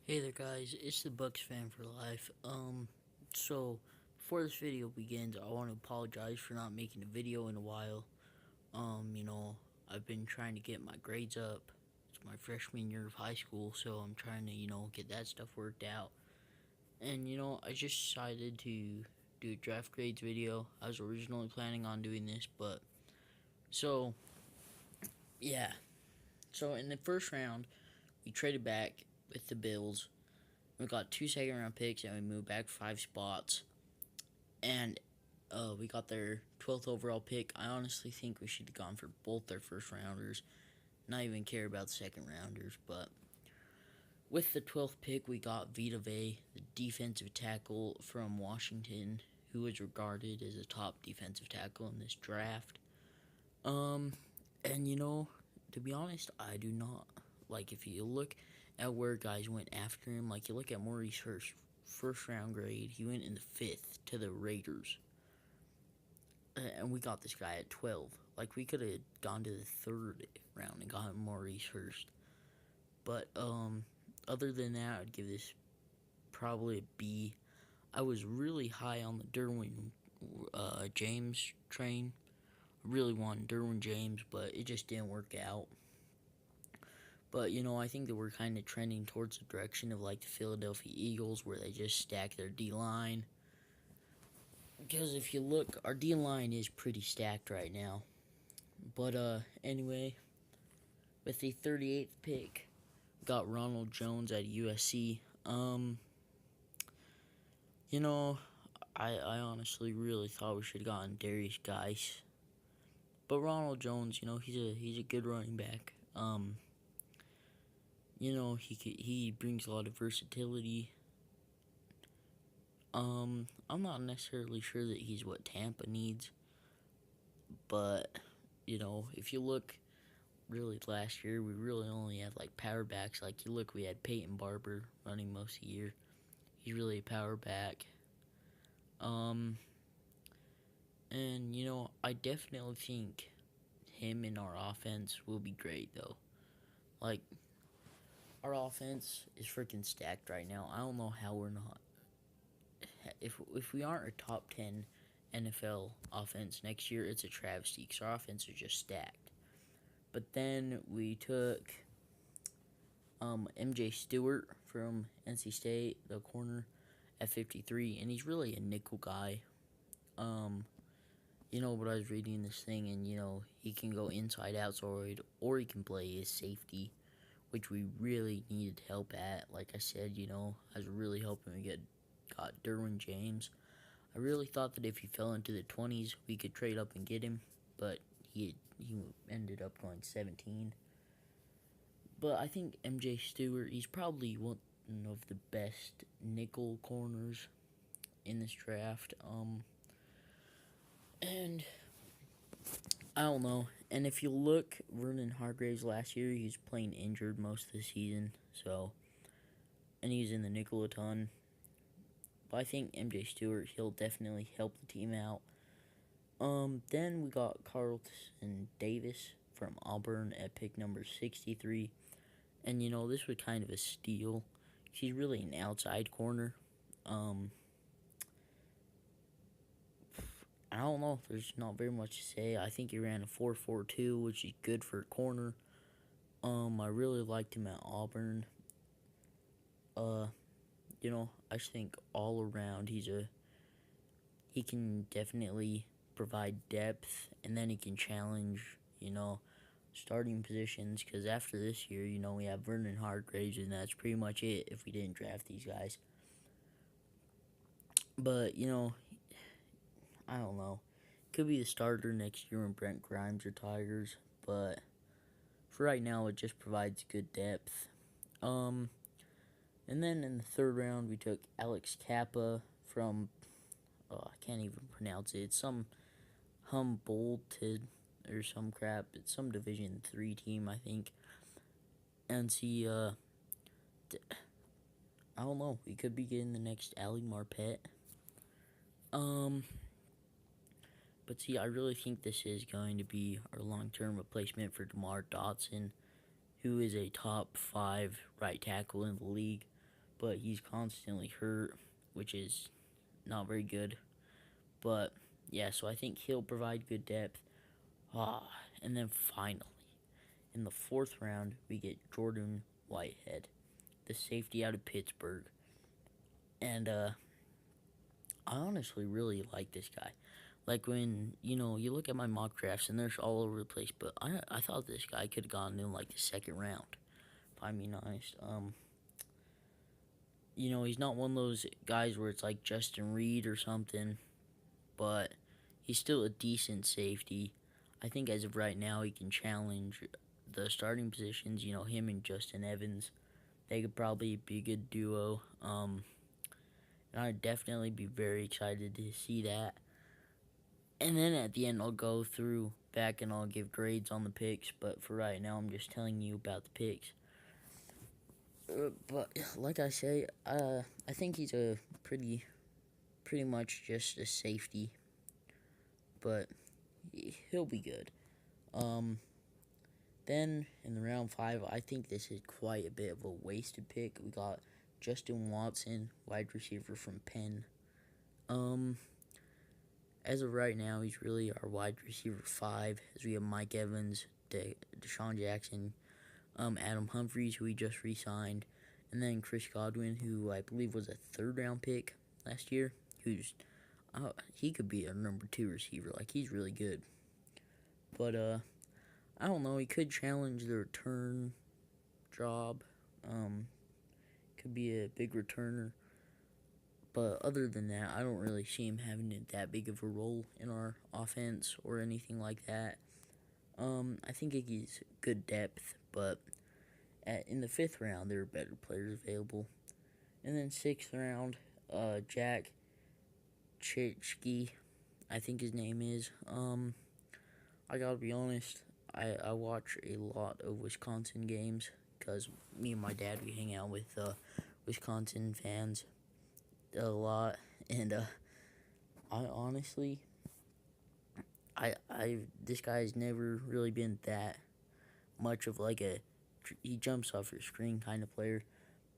Hey there guys, it's the Bucks fan for life. So before this video begins, I want to apologize for not making a video in a while. I've been trying to get my grades up. It's my freshman year of high school, so I'm trying to, get that stuff worked out. And, I just decided to do a draft grades video. I was originally planning on doing this, but, so, yeah. So in the first round, we traded back with the Bills. We got 2 second-round picks, and we moved back 5 spots. And we got their 12th overall pick. I honestly think we should have gone for both their first-rounders. Not even care about second-rounders. But with the 12th pick, we got Vita Vea, the defensive tackle from Washington, who is regarded as a top defensive tackle in this draft. And to be honest, I do not. Like, if you look at where guys went after him, like, you look at Maurice Hurst, first round grade, he went in the 5th to the Raiders. And we got this guy at 12. Like, we could have gone to the 3rd round and got Maurice Hurst. But, other than that, I'd give this probably a B. I was really high on the Derwin James train. I really wanted Derwin James, but it just didn't work out. But, I think that we're kind of trending towards the direction of, like, the Philadelphia Eagles, where they just stack their D-line. Because if you look, our D-line is pretty stacked right now. But, anyway, with the 38th pick, got Ronald Jones at USC. I honestly really thought we should have gotten Derrius Guice. But Ronald Jones, he's a good running back. He brings a lot of versatility. I'm not necessarily sure that he's what Tampa needs. But, if you look, really last year, we really only had, like, power backs. Like, you look, we had Peyton Barber running most of the year. He's really a power back. And, I definitely think him in our offense will be great, though. Like, our offense is freaking stacked right now. I don't know how we're not. If we aren't a top 10 NFL offense next year, it's a travesty because our offense is just stacked. But then we took MJ Stewart from NC State, the corner, at 53, and he's really a nickel guy. But I was reading this thing, and he can go inside outside, or he can play as safety, which we really needed help at. Like I said, I was really hoping we got Derwin James. I really thought that if he fell into the 20s, we could trade up and get him, but he ended up going 17. But I think MJ Stewart, he's probably one of the best nickel corners in this draft. And I don't know. And if you look, Vernon Hargreaves last year, he's playing injured most of the season. So, and he's in the nickel a ton. But I think MJ Stewart, he'll definitely help the team out. Then we got Carlton Davis from Auburn at pick number 63. And, this was kind of a steal. He's really an outside corner. I don't know. There's not very much to say. I think he ran a 4.42, which is good for a corner. I really liked him at Auburn. I just think all around he can definitely provide depth, and then he can challenge, starting positions, because after this year, we have Vernon Hargreaves, and that's pretty much it if we didn't draft these guys. But, I don't know. Could be the starter next year when Brent Grimes retires, but for right now, it just provides good depth. And then in the 3rd round, we took Alex Kappa from, I can't even pronounce it. It's some Humboldt or some crap. It's some Division 3 team, I think. And see, I don't know. We could be getting the next Ali Marpet. But see, I really think this is going to be our long-term replacement for DeMar Dotson, who is a top 5 right tackle in the league. but he's constantly hurt, which is not very good. But yeah, so I think he'll provide good depth. And then finally, in the 4th round, we get Jordan Whitehead, the safety out of Pittsburgh. And I honestly really like this guy. Like, when, you look at my mock drafts, and they're all over the place, but I thought this guy could have gone in, like, the 2nd round, if I'm being honest. He's not one of those guys where it's like Justin Reed or something, but he's still a decent safety. I think as of right now, he can challenge the starting positions. Him and Justin Evans, they could probably be a good duo. And I'd definitely be very excited to see that. And then at the end, I'll go through back and I'll give grades on the picks. But for right now, I'm just telling you about the picks. But like I say, I think he's a pretty much just a safety. But he'll be good. Then in the round 5, I think this is quite a bit of a wasted pick. We got Justin Watson, wide receiver from Penn. As of right now, he's really our wide receiver 5, as we have Mike Evans, Deshaun Jackson, Adam Humphries, who we just re-signed, and then Chris Godwin, who I believe was a 3rd round pick last year, he could be a number 2 receiver. Like, he's really good. But, I don't know, he could challenge the return job. Could be a big returner. But other than that, I don't really see him having that big of a role in our offense or anything like that. I think he's good depth, but in the 5th round, there are better players available. And then 6th round, Jack Chichke, I think his name is. I gotta be honest, I watch a lot of Wisconsin games, because me and my dad, we hang out with Wisconsin fans a lot, and I honestly, this guy's never really been that much of like he jumps off your screen kind of player,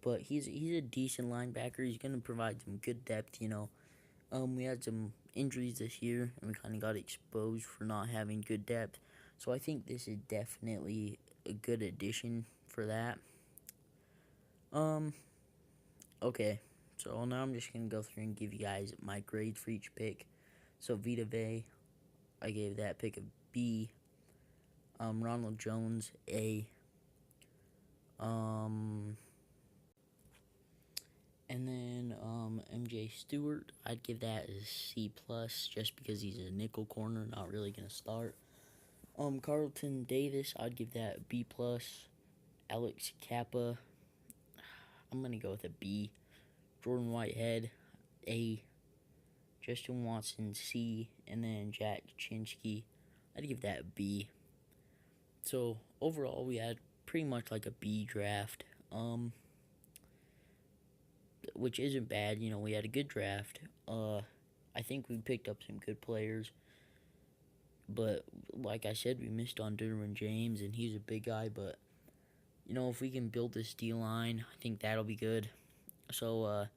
but he's a decent linebacker. He's gonna provide some good depth. We had some injuries this year, and we kind of got exposed for not having good depth. So I think this is definitely a good addition for that. Okay. So now I'm just going to go through and give you guys my grades for each pick. So Vita Vea, I gave that pick a B. Ronald Jones, A. And then MJ Stewart, I'd give that a C+, just because he's a nickel corner, not really going to start. Carlton Davis, I'd give that a B+. Alex Kappa, I'm going to go with a B. Jordan Whitehead, A. Justin Watson, C. And then Jack Chichke, I'd give that a B. So overall, we had pretty much like a B draft, which isn't bad. We had a good draft. I think we picked up some good players, but like I said, we missed on Derwin James, and he's a big guy. But if we can build this D-line, I think that'll be good. So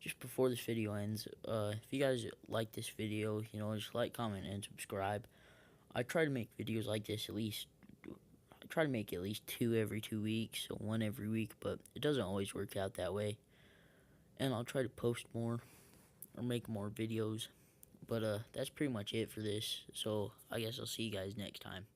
just before this video ends, if you guys like this video, just like, comment, and subscribe. I try to make videos like this I try to make at least 2 every 2 weeks, so 1 every week, but it doesn't always work out that way. And I'll try to post more or make more videos. But that's pretty much it for this. So I guess I'll see you guys next time.